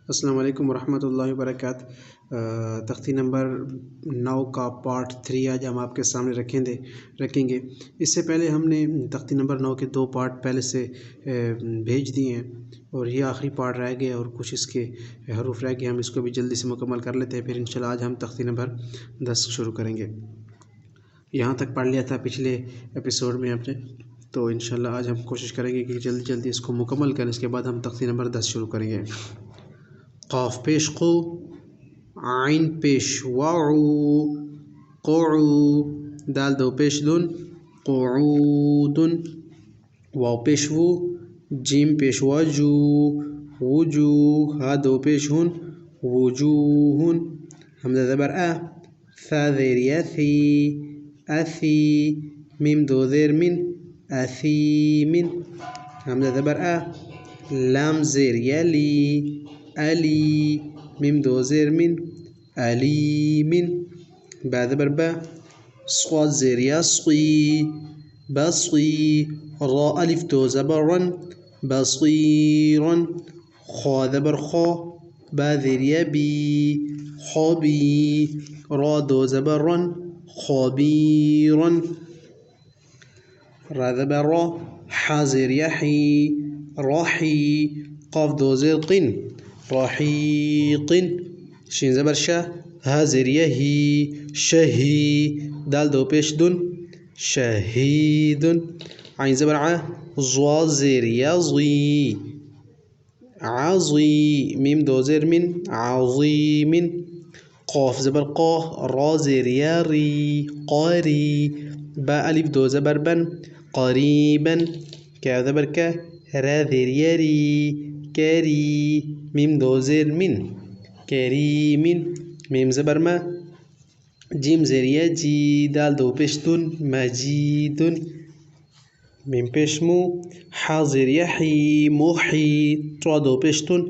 السلام علیکم ورحمۃ اللہ وبرکاتہ۔ تختی نمبر 9 کا پارٹ 3 آج ہم آپ کے سامنے رکھیں گے۔ اس سے پہلے ہم نے تختی نمبر 9 کے 2 پارٹ پہلے سے بھیج دیے ہیں اور یہ آخری پارٹ رہ گیا اور کچھ اس کے حروف رہ گئے، ہم اس کو بھی جلدی سے مکمل کر لیتے ہیں، پھر انشاءاللہ آج ہم تختی نمبر 10 شروع کریں گے۔ یہاں تک پڑھ لیا تھا پچھلے ایپیسوڈ میں آپ نے، تو انشاءاللہ آج ہم کوشش کریں گے کہ جلدی اس کو مکمل کریں، اس کے بعد ہم تختی نمبر 10 شروع کریں گے۔ قاف پیش قو، عین پیش وعو، قعو، دال دو پیش دن، قعودن، واو پیش وو، جیم پیش وجو، وجو، ہا دو پیش ہن، وجوہن، حمزہ زبر آ، ثا زیر یا ثی، اثی، میم دو زیر من، اثیمن، حمزہ زبر آ، لام زیر یا لی، علی، میم دو زیر من، علیمن، با زبر با، صاد زیر یا صی، بصی، را الف دو زبر رن، بصیرن، خا زبر خا، با زیر یا بی، خبی، را دو زبر رن، خبیرن، را زبر را، حا زیر یا حی، راحی، قاف دو زیر قن، رحیق، شین زبر شا، ہا زیر یا ہی، شہی، دال دو پیش دن، شہیدن، عین زبر ع، ضا زیر یا ضی، عضی، میم دو زیر من، عظیمن، قاف زبر قا، را زیر یا ری، قاری، با الف دو زبر بن، قریبا، کاف زبر کا، را زیر یا ری، کری، میم دو زیر من، کریمن، میم زبر ما، جیم زیر یا جی، دال دو پیش دن، مجیدن، میم پیش مو، حا زیر یا حی، محیط، را دو پیش دن،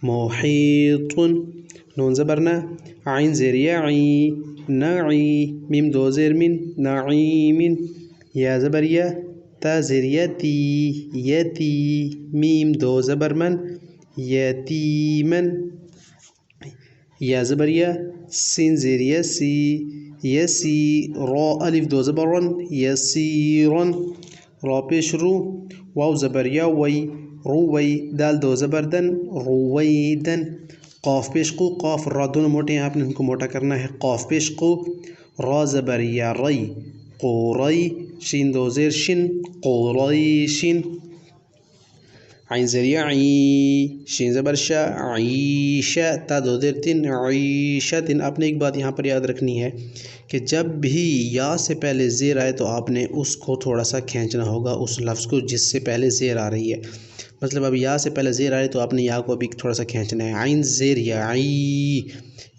محیطن، نون زبر نا، عین زیر یا عی، نعی، میم دو زیر من، نعیمن، یا زبر یا، تا زیر یا تی، یتی، میم دو زبر من، یتیمن، یا زبر یا، سین زیر یا سی، یسی، را الف دو زبر رن، یسیرن، را پیش رو، واو زبر یا وی، روی، دال دو زبر دن، رویدن، قاف پیش قو، قاف را دونوں موٹے ہیں، آپ نے ان کو موٹا کرنا ہے، قاف پیش قو، را زبر یا ری، قوری، شین دو زیر شن، قوریشن، عین زیر یا عی، شین زبر شا، عیشہ، تا دو زیر تن، عیشتن۔ آپ نے ایک بات یہاں پر یاد رکھنی ہے کہ جب بھی یا سے پہلے زیر آئے تو آپ نے اس کو تھوڑا سا کھینچنا ہوگا، اس لفظ کو جس سے پہلے زیر آ رہی ہے، مطلب اب یا سے پہلے زیر آ رہی ہے تو آپ نے یا کو ابھی تھوڑا سا کھینچنا ہے۔ عین زیر یا عی،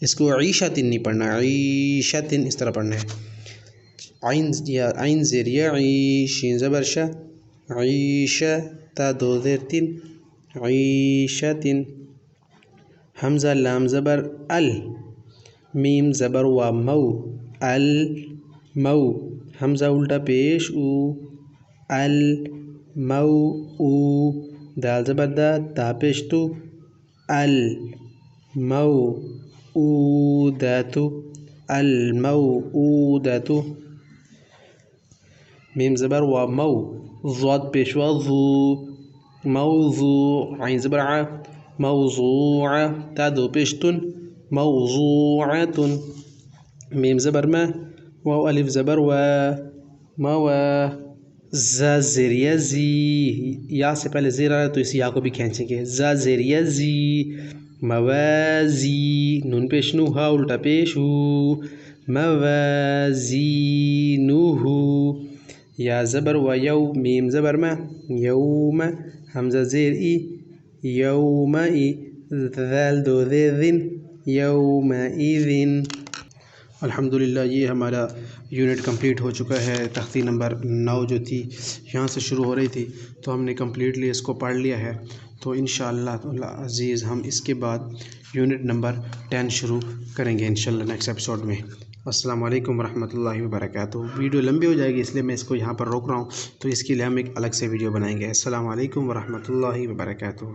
اس کو عیشتن نہیں پڑھنا، عیشتن اس طرح پڑھنا ہے۔ عین زیر یا عی، شین زبر شا، عیشہ، تا دو زیر تن، عیشتن، حمزہ لام زبر ال، میم زبر و مو، المو، حمزہ الٹا پیش او، المو او، دال زبر دا، تا پیش تو، المو اوداتو، المو اوداتو، میم زبر و مو، ضاد پیش و ضو، موضوع، عین زبر ع، موضوع، تا دو پیش تن، موضوعتن، میم زبر ما، واو الف زبر و، موا، زا زیر یا زی، یا سے پہلے زیر آ رہا ہے تو اس یا کو بھی کھینچیں گے، زا زیر یا زی، موازی، نون پیش نو، ہا الٹا پیش ہو، موازینہو، یا زبر و یو، میم زبر ما، یوم، حمزہ زیر ای، یومئی، ذال دو زیر ذن، یومئذن۔ الحمدللہ یہ ہمارا یونٹ کمپلیٹ ہو چکا ہے۔ تختی نمبر 9 جو تھی یہاں سے شروع ہو رہی تھی تو ہم نے کمپلیٹلی اس کو پڑھ لیا ہے، تو انشاءاللہ عزیز ہم اس کے بعد یونٹ نمبر 10 شروع کریں گے انشاءاللہ نیکسٹ ایپیسوڈ میں۔ السلام علیکم ورحمۃ اللہ وبرکاتہ۔ ویڈیو لمبی ہو جائے گی اس لیے میں اس کو یہاں پر روک رہا ہوں، تو اس کے لیے ہم ایک الگ سے ویڈیو بنائیں گے۔ السلام علیکم ورحمۃ اللہ وبرکاتہ۔